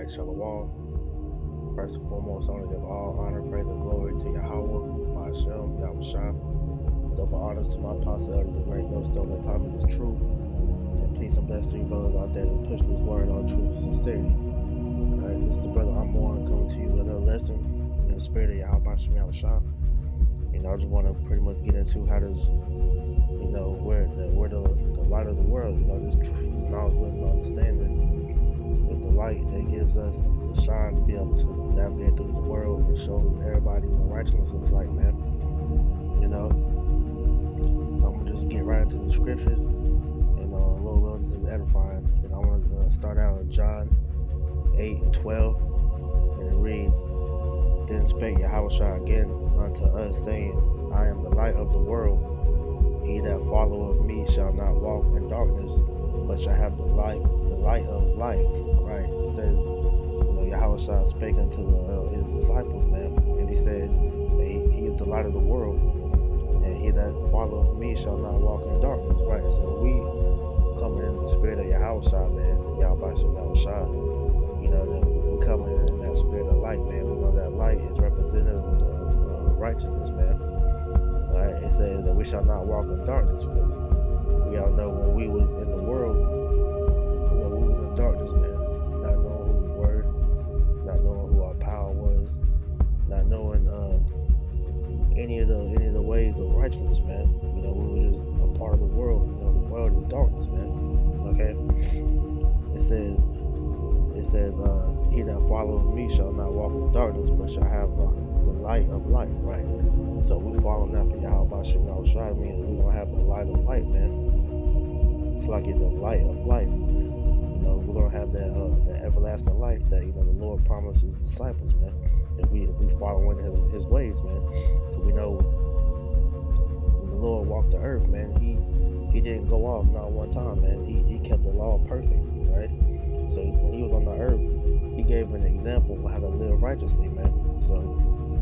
Alright, Shalawam. First and foremost, I want to give all honor, praise, and glory to Yahawah, Bahasham, Yahawashi. Double honors to my apostle elders of Greatmillstone that taught me this truth. And peace and bless to you brothers out there that push this word on truth and sincerity. Alright, this is the brother I'm on coming to you with another lesson in the spirit of Yahawashi, Yahawashi. I just want to pretty much get into how does, where the light of the world, this truth, this knowledge, wisdom, understanding, is the light that gives us the shine to be able to navigate through this world and show everybody what righteousness looks like, man. So I'm gonna just get right into the scriptures, and a little bit just edifying. And I want to start out in John 8:12, and it reads, "Then spake Yahawashi again unto us, saying, I am the light of the world. He that followeth me shall not walk in darkness, but shall have the light of life." Right? It says, Yahawashi spake unto his disciples, man, and he said, he is the light of the world, and he that followeth me shall not walk in darkness. Right? So we coming in the spirit of Yahawashi, man, Yahawashi. We coming in that spirit of light, man. We know that light is representative of righteousness, man. Alright, it says that we shall not walk in darkness, because we all know when we was in the world, we was in darkness, man. Not knowing who we were, not knowing who our power was, not knowing any of the ways of righteousness, man. We were just a part of the world. The world is darkness, man. Okay? It says, he that followeth me shall not walk in darkness, but shall have the light of life, right? So we following after Yahawashi, meaning we're gonna have the light of light, man. It's like it's the light of life. We're gonna have that everlasting life that the Lord promised his disciples, man. If we follow in his ways, man. Because we know when the Lord walked the earth, man, he didn't go off not one time, man. He kept the law perfect, right? So when he was on the earth, he gave an example of how to live righteously, man. So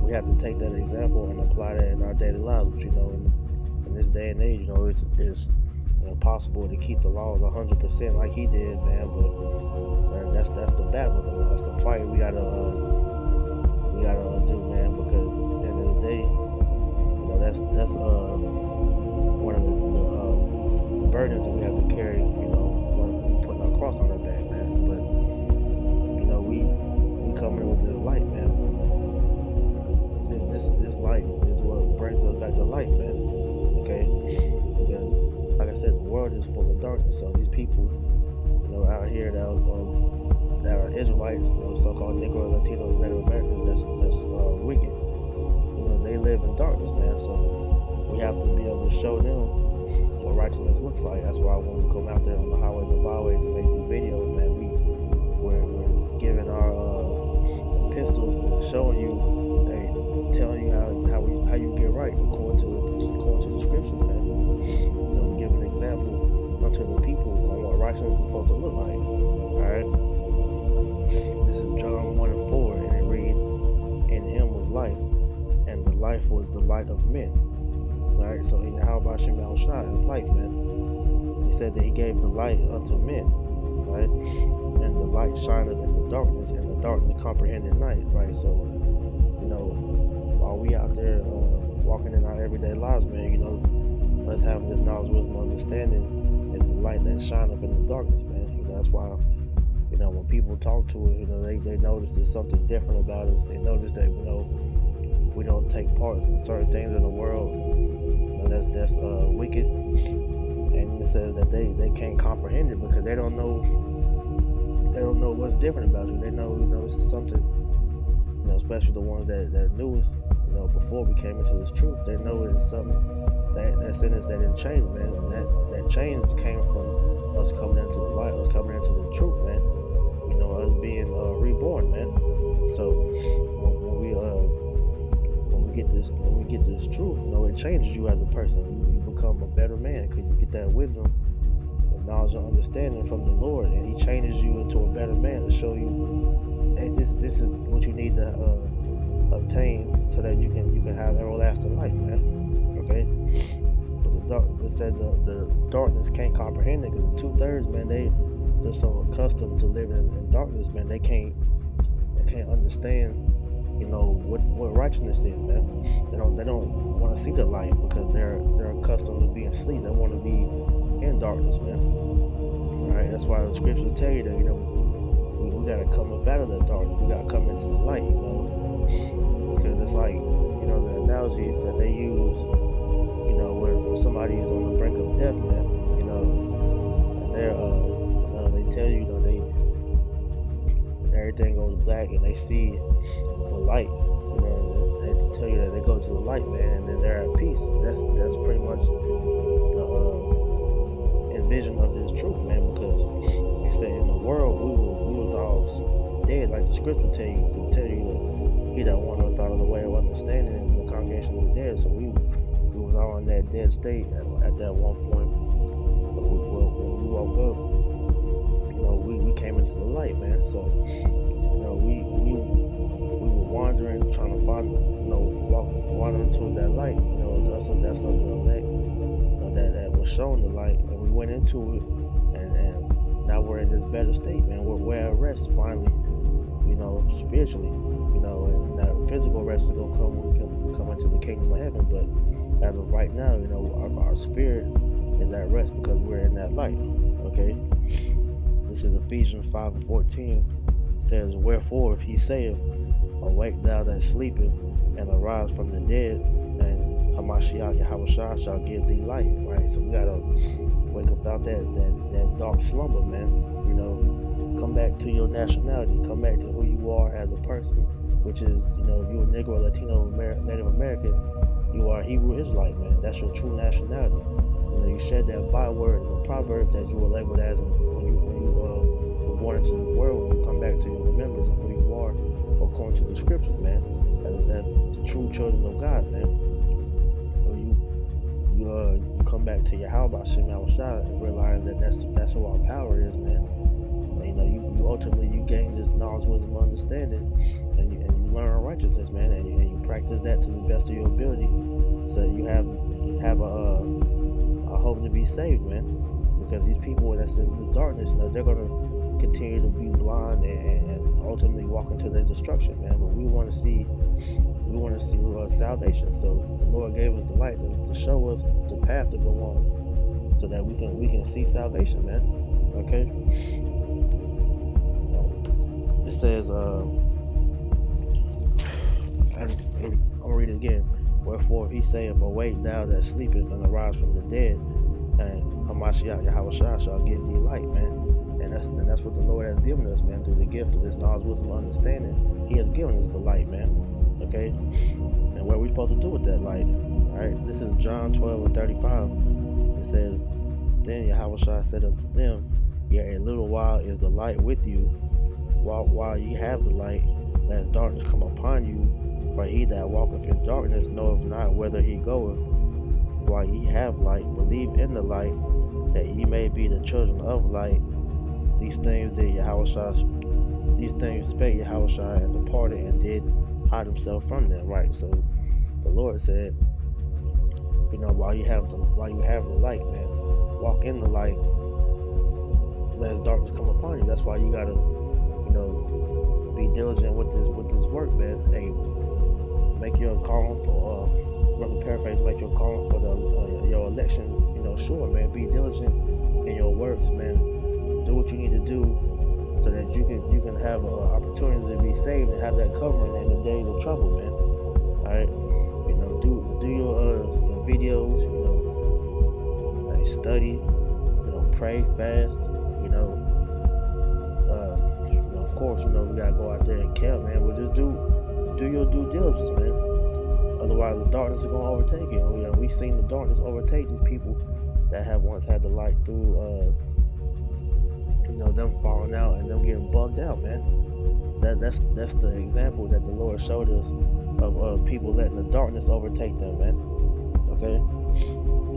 we have to take that example and apply that in our daily lives. But in this day and age, it's impossible to keep the laws 100% like he did, man. But man, that's the battle, that's the fight we gotta do, man. Because at the end of the day, that's one of the burdens that we have to carry, when putting our cross on our back, man. But we coming with this light, man. This light is what brings us back to life, man. Okay? Because, like I said, the world is full of darkness. So these people, out here that are Israelites, so-called Negro, Latinos, Native Americans, that's wicked. They live in darkness, man. So we have to be able to show them what righteousness looks like. That's why when we come out there on the highways and byways and make these videos, man, we're giving our pistols and showing you, telling you how you get right according to the scriptures, man. We give an example unto the people on what righteousness is supposed to look like. Alright? This is John 1:4, and it reads, "In him was life, and the life was the light of men." Alright, so in Yahawashi is life, man. He said that he gave the light unto men, right? And the light shineth in the darkness, and the darkness comprehended night, right? So, while we out there walking in our everyday lives, man, let's have this knowledge, wisdom, understanding, and the light that shineth in the darkness, man. That's why, when people talk to us, they notice there's something different about us. They notice that, we don't take part in certain things in the world, that's wicked. And it says that they can't comprehend it because they don't know what's different about you. They know, this is something, especially the ones that knew us, before we came into this truth. They know it's something that's in us that didn't change, man. And that change came from us coming into the light, us coming into the truth, man. Us being reborn, man. So when we get this truth, it changes you as a person. You become a better man because you get that wisdom, knowledge, and understanding from the Lord, and he changes you into a better man to show you, hey, this is what you need to obtain so that you can have everlasting life, man. Okay? But it said the darkness can't comprehend it because the 2/3, man, they're so accustomed to living in darkness, man. They can't understand, what righteousness is, man. They don't want to see the light because they're accustomed to being asleep. They want to be in darkness, man. All right, that's why the scriptures tell you that we gotta come up out of the darkness. We gotta come into the light, because it's like the analogy that they use, when somebody is on the brink of death, man, and they tell you, everything goes black and they see the light. They tell you that they go to the light, man, and then they're at peace. That's pretty much the envision of this truth, man. Because like I say, in the world we was all dead, like the scripture tell you that he that wandereth out of the way of understanding is in the congregation of the dead. So we was all in that dead state at that one point. But when we woke up, we came into the light, man. So, we were wandering, trying to find, wandering to that light. That's of the elect, that was shown the light, and we went into it, and now we're in this better state, man. We're at rest finally, spiritually, and that physical rest is gonna come into the kingdom of heaven. But as of right now, our spirit is at rest because we're in that light. Okay. This is Ephesians 5:14. It says, "Wherefore, if he saith, Awake thou that sleepeth, and arise from the dead, and Hamashiach Yahawashi shall give thee light." Right? So we gotta wake up out that dark slumber, man. Come back to your nationality. Come back to who you are as a person, which is, if you're a Negro, Latino, Native American, you are a Hebrew Israelite, man. That's your true nationality. You shed that byword in the proverb that you were labeled as when you were born into this world. When you come back to your remembrance of who you are, according to the scriptures, man, as the true children of God, man. You come back to Yahawashi, Yahawashi, and realize that that's who our power is, man. And, you ultimately gain this knowledge, wisdom, understanding, and you learn righteousness, man, and you practice that to the best of your ability, so you have a hope to be saved, man. Because these people that's in the darkness, they're gonna continue to be blind and ultimately walk into their destruction, man. But we want to see salvation. So the Lord gave us the light to show us the path to go on, so that we can see salvation, man. Okay. It says, I'm gonna read it again. "Wherefore, if he saith, Awake thou that sleepeth, and arise from the dead, and Hamashiach Yahawashi shall give thee light," man. And that's what the Lord has given us, man, through the gift of this knowledge, wisdom, understanding. He has given us the light, man. Okay? And what are we supposed to do with that light? Alright, this is John 12:35. It says, "Then Yahawashi said unto them, Yet a little while is the light with you. While ye have the light, let darkness come upon you. For he that walketh in darkness knoweth not whither he goeth. While ye have light, believe in the light, that ye may be the children of light. These things spake Yahawashi, and departed, and did hide himself from them." Right. So the Lord said, while you have the light, man, walk in the light. Let darkness come upon you. That's why you gotta, be diligent with this work, man. Hey, make your calling for paraphrase, make your calling for your election, sure, man. Be diligent in your works, man. Do what you need to do so that you can have an opportunity to be saved and have that covering in the days of trouble, man. All right, do your videos, study, pray, fast, of course, we gotta go out there and camp, man. But just do your due diligence, man. Otherwise, the darkness is gonna overtake you. We've seen the darkness overtake these people that have once had the light through, them falling out and them getting bugged out, man. That's the example that the Lord showed us of people letting the darkness overtake them, man. Okay,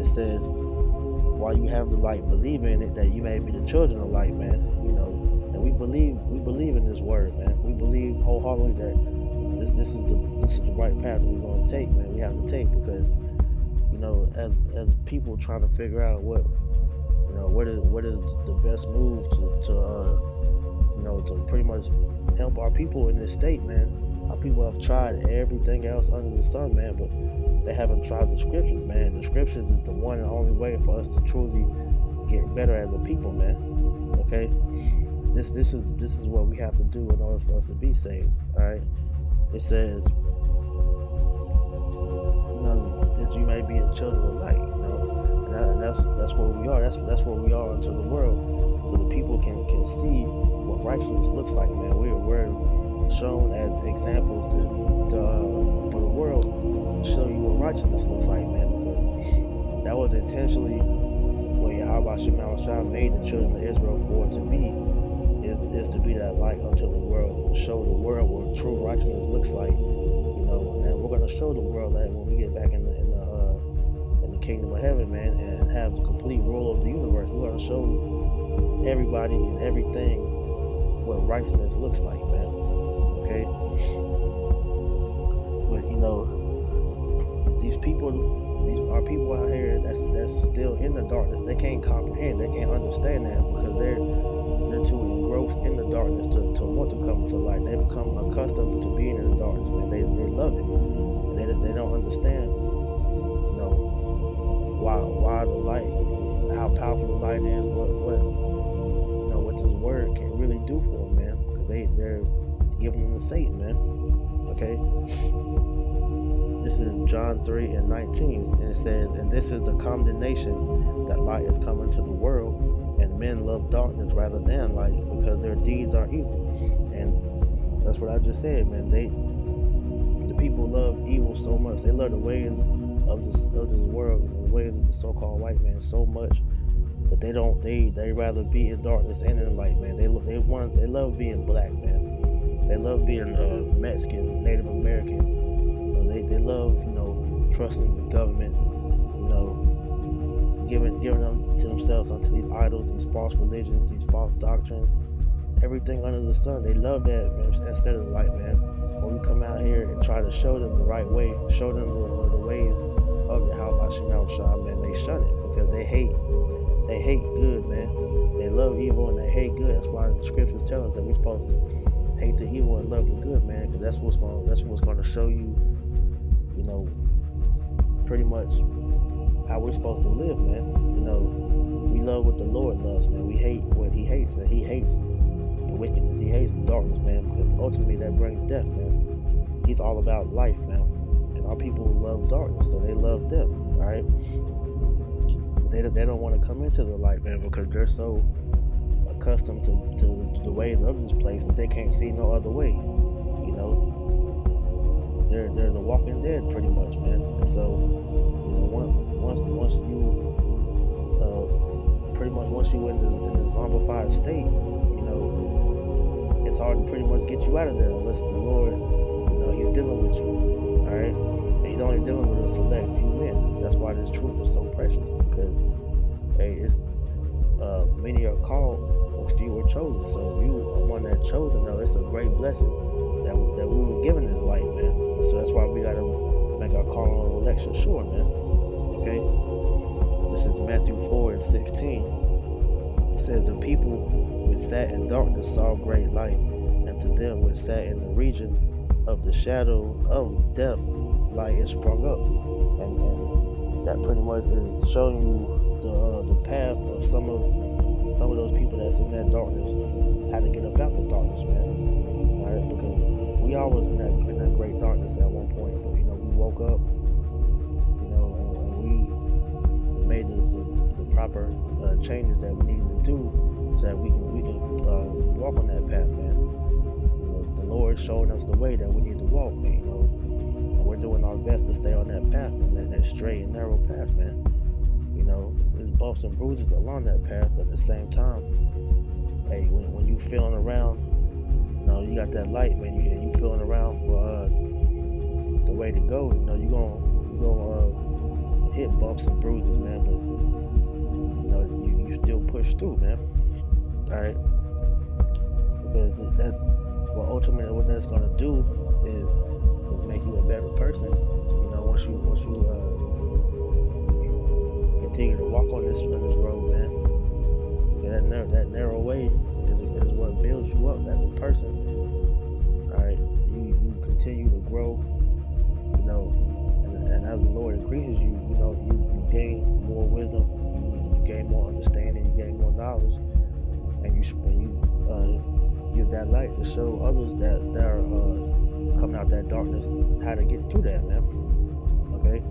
it says, "While you have the light, believe in it, that you may be the children of light," man. And we believe in this word, man. We believe wholeheartedly that this is the right path that we're gonna take, man. We have to take, because as people trying to figure out what what is the best move to pretty much help our people in this state, man. Our people have tried everything else under the sun, man, but they haven't tried the scriptures, man. The scriptures is the one and only way for us to truly get better as a people, man. Okay, this is what we have to do in order for us to be saved. All right, it says, that you may be the children of light, and that's what we are. That's what we are unto the world, so the people can see what righteousness looks like, man. We're shown as examples for the world to show you what righteousness looks like, man. Because that was intentionally what Yahawashi made the children of Israel for to be, is to be that light unto the world, to show the world what true righteousness looks like, and we're gonna show the world that when we get back in the kingdom of heaven, man, and have the complete rule of the universe. We're gonna show everybody and everything what righteousness looks like, man. Okay, but our people out here that's still in the darkness. They can't comprehend, they can't understand that, because they're too engrossed in the darkness to want to come to light. They've become accustomed to being in the darkness, man. They love it. They don't understand, why the light, how powerful the light is, what this word can really do for them, man. Because they're giving them to Satan, man. Okay. This is John 3:19, and it says, "And this is the condemnation, that light is come into the world, and men love darkness rather than light, because their deeds are evil." And that's what I just said, man. The people love evil so much. They love the ways of this world, the ways of the so-called white man so much, but they rather be in darkness and in light, man. They love being black, man. They love being Mexican, Native American. They love, trusting the government, giving them to themselves unto these idols, these false religions, these false doctrines, everything under the sun. They love that, man, instead of the light, man. When we come out here and try to show them the right way, show them the ways of Yahawashi, man, they shun it, because they hate good, man. They love evil and they hate good. That's why the scriptures tell us that we're supposed to hate the evil and love the good, man, because that's what's going to show you, pretty much how we're supposed to live, man. We love what the Lord loves, man. We hate what He hates, and He hates the wickedness. He hates the darkness, man, because ultimately that brings death, man. He's all about life, man. And our people love darkness, so they love death, all right? They don't want to come into the light, man, because they're so accustomed to the ways of this place that they can't see no other way, They're the walking dead, pretty much, man. And so, once you in the zombified state, it's hard to pretty much get you out of there unless the Lord, He's dealing with you, all right? And He's only dealing with a select few men. That's why this truth is so precious, because, it's many are called, and few are chosen. So if you are one that's chosen, it's a great blessing that we were given this light, man. So that's why we gotta make our call on election sure, man. Okay? This is Matthew 4:16. It says, "The people which sat in darkness saw great light, and to them which sat in the region of the shadow of death, light is sprung up." And that pretty much is showing you the path of some of those people that's in that darkness, how to get up out the darkness, man. All right? Because we all was in that great darkness at one point, but we woke up, and we made the proper changes that we needed to do, so that we can walk on that path, man. The Lord showing us the way that we need to walk, man. And we're doing our best to stay on that path, man, that straight and narrow path, man. There's bumps and bruises along that path, but at the same time, hey, when you feeling around, you got that light, man, and you feeling around for the way to go, you gonna hit bumps and bruises, man, but you still push through, man. All right, because ultimately what that's gonna do is make you a better person. Once you continue to walk on this road, man. Because that narrow way is what builds you up as a person. Alright, you continue to grow, and as the Lord increases you, you gain more wisdom, you gain more understanding, you gain more knowledge, and you give that light to show others that are coming out that darkness how to get through that, man. Okay,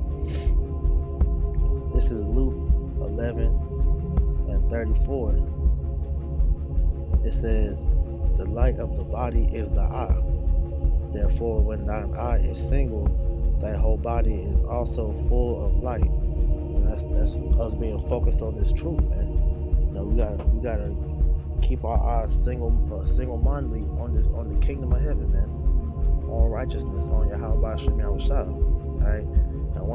this is Luke 11:34. It says, "The light of the body is the eye. Therefore, when thine eye is single, thy whole body is also full of light." And that's us being focused on this truth, man. We gotta keep our eyes single-mindedly on the kingdom of heaven, man. On righteousness, on Yahawashi, Yahawashi. Alright? And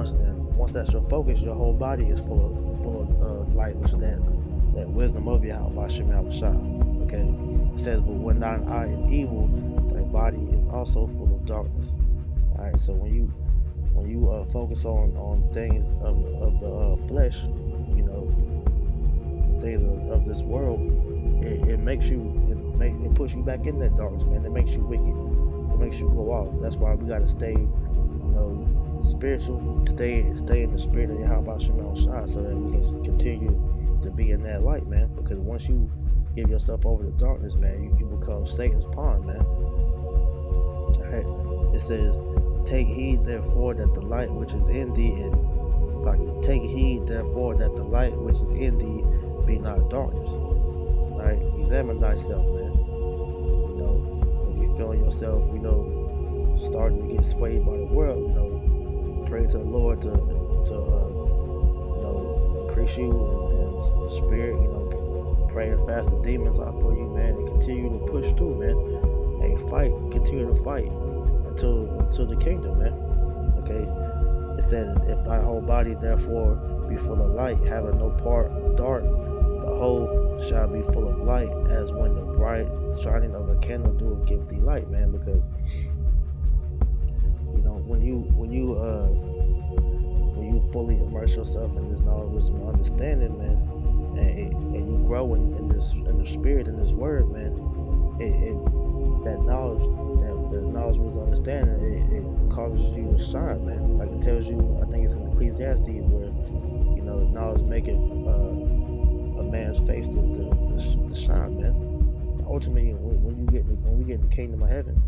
once that's your focus, your whole body is full of light, which is that wisdom of Yahawashi, Yahawashi. Okay? It says, "But when thine eye is evil, thy body is also full of darkness." Alright, so when you focus on things of the flesh, things of this world, it puts you back in that darkness, man. It makes you wicked. It makes you go off. That's why we gotta stay, spiritual. Stay in the spirit of Yahawashi, so that we can continue to be in that light, man. Because once you give yourself over to darkness, man, you become Satan's pawn, man. Alright. It says, "Take heed therefore that the light which is in thee take heed therefore that the light which is in thee be not darkness." Alright, examine thyself, man. If you feeling yourself, starting to get swayed by the world, pray to the Lord to increase you and the spirit, pray and fast the demons out for you, man, and continue to push through, man. And continue to fight until the kingdom, man. Okay? It says, "If thy whole body therefore be full of light, having no part dark, the whole shall be full of light, as when the bright shining of a candle doeth give thee light," man. Because when you fully immerse yourself in this knowledge, wisdom, and understanding, man, and you grow in the spirit, in this word, man, that knowledge, the knowledge, wisdom, understanding, it causes you to shine, man. Like it tells you, I think it's in Ecclesiastes, where knowledge maketh a man's face to shine, man. Ultimately, when we get in the kingdom of heaven,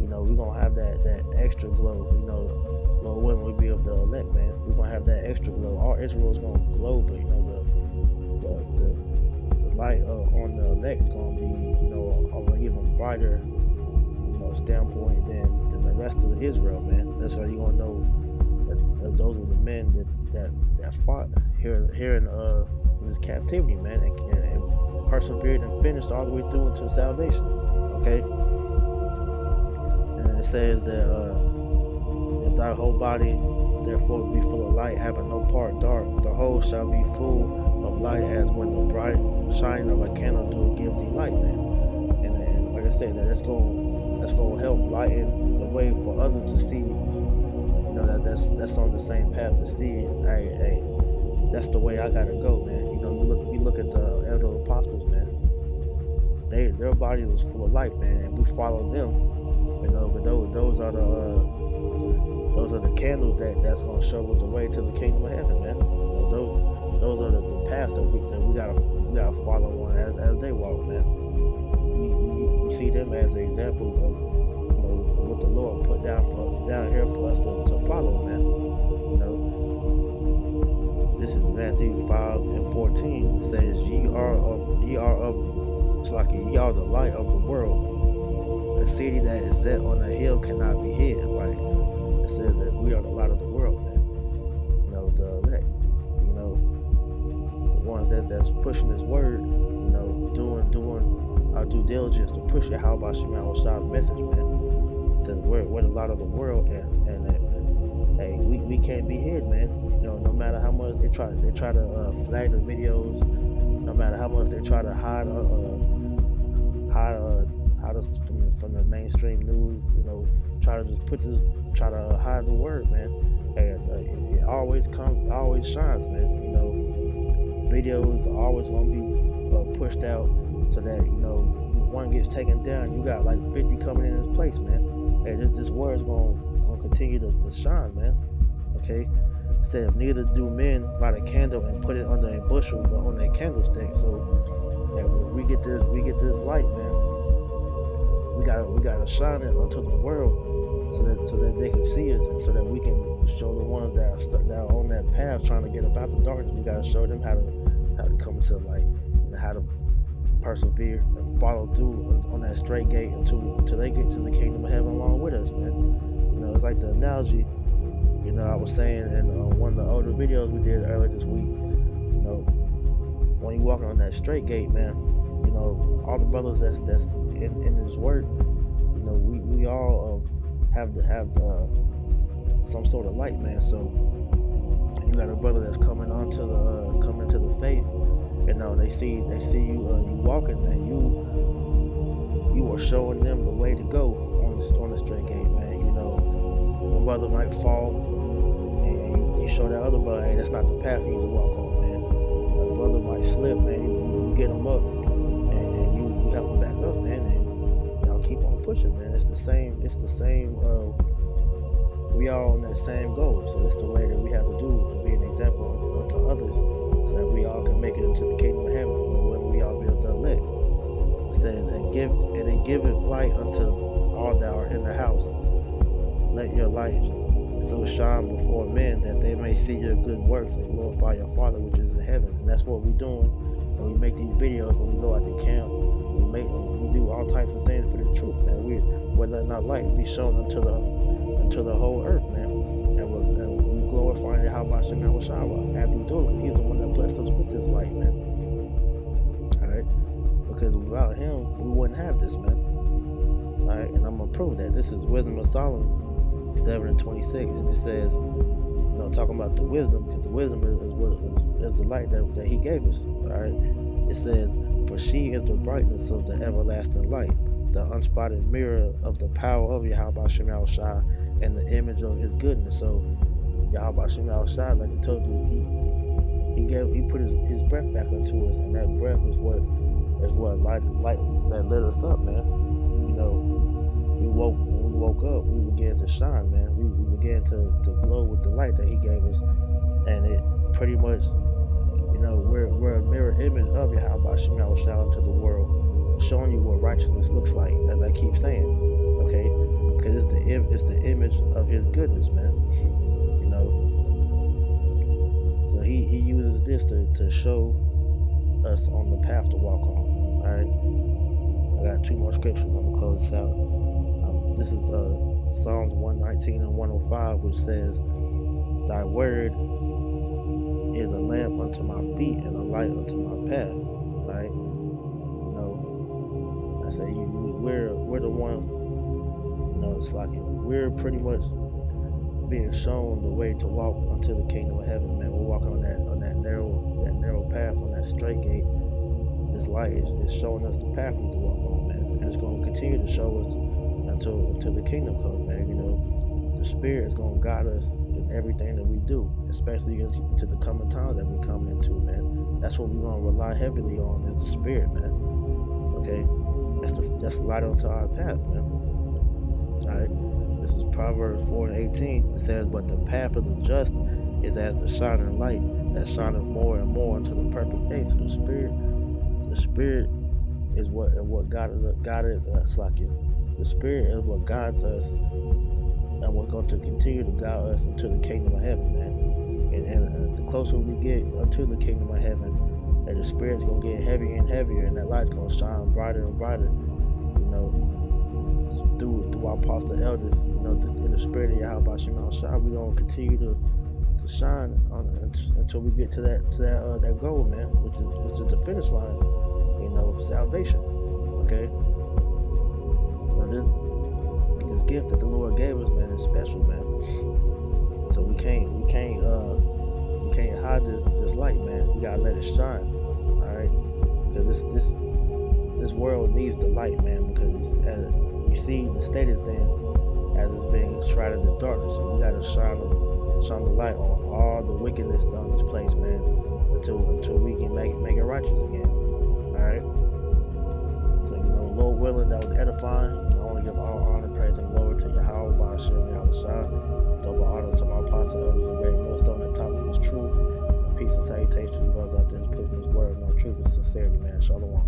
we're gonna have that extra glow. Lord willing, we be of the elect, man. We're gonna have that extra glow. All Israel is gonna glow, but the light on the elect is gonna be, of an even brighter, standpoint than the rest of the Israel, man. That's how you're gonna know that those were the men that fought here in this captivity, man, and persevered and finished all the way through into salvation. Okay. And it says that if thy whole body therefore be full of light, having no part dark, the whole shall be full of light, as when the bright shining of a candle do give thee light, man. And like I said, that's going to help lighten the way for others to see. That's on the same path to see. Hey, that's the way I gotta go, man. You look at the elder apostles, man. Their body was full of light, man, and we followed them. But those are the candles that's gonna show us the way to the kingdom of heaven, man. Those are the paths that we gotta follow on as they walk, man. We see them as examples of what the Lord put down here for us to follow, man. This is Matthew 5:14. It says, ye are the light of the world. A city that is set on a hill cannot be hid. Right? It says that we are the light of the world, man. The elect. The ones that's pushing His word. Doing our due diligence to push Yahawashi, Yahawah's message, man. It says we're the light of the world, and hey, we can't be hid, man. No matter how much they try to flag the videos, no matter how much they try to hide us from the mainstream news, try to hide the word, man. Hey, it always shines, man. Videos are always gonna be pushed out, so that one gets taken down, you got like 50 coming in his place, man. Hey, this word is gonna continue to shine, man. Okay. It said, neither do men light a candle and put it under a bushel, but on a candlestick. So yeah, we get this light, man. We gotta shine it unto the world, so that they can see us, and so that we can show the ones that are on that path trying to get up out the darkness. We gotta show them how to come to the light, and how to persevere and follow through on that straight gate until they get to the kingdom of heaven along with us, man. It's like the analogy, I was saying in one of the older videos we did earlier this week. When you walking on that straight gate, man, all the brothers that's in this work, we all have to have some sort of light, man. So you got a brother that's coming into the faith, and they see you walking, man. You are showing them the way to go on the straight gate, man. One brother might fall, and you show that other brother, hey, that's not the path you need to walk on, man. A brother might slip, man. You get him up, and you help him back up, man, and keep on pushing, man. It's the same. We all on that same goal, so it's the way that we have to do to be an example to others, so that we all can make it into the kingdom of heaven when we all be able to elect. It says, and giveth light unto all that are in the house. Let your light so shine before men, that they may see your good works and glorify your Father which is in heaven. And that's what we're doing when we make these videos. When we go out to camp, we do all types of things for the truth, man. We're letting our light be shown unto the whole earth, man. And we glorifying Bahasham as we do it, because he's the one that blessed us with this light, man. Alright? Because without him, we wouldn't have this, man. Alright? And I'm gonna prove that. This is Wisdom of Solomon 7:26, and it says, talking about the wisdom, because the wisdom is the light that he gave us. Alright? It says, for she is the brightness of the everlasting light, the unspotted mirror of the power of Yahawashi, and the image of his goodness. So Yahawashi, like I told you, he put his breath back into us, and that breath is what light that lit us up, man. When we woke up, we began to shine, man. We began to glow with the light that he gave us, and it pretty much, we're a mirror image of Yahawashi to the world, showing you what righteousness looks like, as I keep saying, okay? Because it's the image of his goodness, man. So he uses this to show us on the path to walk on. All right, I got 2 more scriptures. I'm gonna close this out. This is Psalms 119 and 105, which says, "Thy word is a lamp unto my feet and a light unto my path." Right? I say we're the ones. It's like we're pretty much being shown the way to walk unto the kingdom of heaven, man. We're walking on that narrow path, on that straight gate. This light is showing us the path we need to walk on, man, and it's going to continue to show us until the kingdom comes, man. The Spirit is going to guide us in everything that we do, especially into the coming times that we come into, man. That's what we're going to rely heavily on, is the Spirit, man. Okay, that's the light onto our path, man. All right, this is Proverbs 4:18. It says, "But the path of the just is as the shining light that shineth more and more unto the perfect day." So the Spirit is what guided us, like you. The Spirit is what guides us, and what's going to continue to guide us into the kingdom of heaven, man. And the closer we get unto the kingdom of heaven, and the Spirit's going to get heavier and heavier, and that light's going to shine brighter and brighter, through our apostle elders, in the Spirit of Yahawashi, we're going to continue to shine until we get to that goal, man, which is the finish line, salvation. Okay. This gift that the Lord gave us, man, is special, man. So we can't hide this light, man. We gotta let it shine, all right? Because this world needs the light, man. Because as you see the state it's in, as it's being shrouded in darkness, so we gotta shine the light on all the wickedness done in this place, man, until we can make it righteous again. fulfilling, that was edifying. And I want to give all honor, praise, and glory to Yahawah, Bahasham, Yahawashi. Double honor to my apostle elders of Greatmillstone that taught me this truth. Peace and salutations to those out there who's pushing this word, no truth and sincerity, man. Shalawam.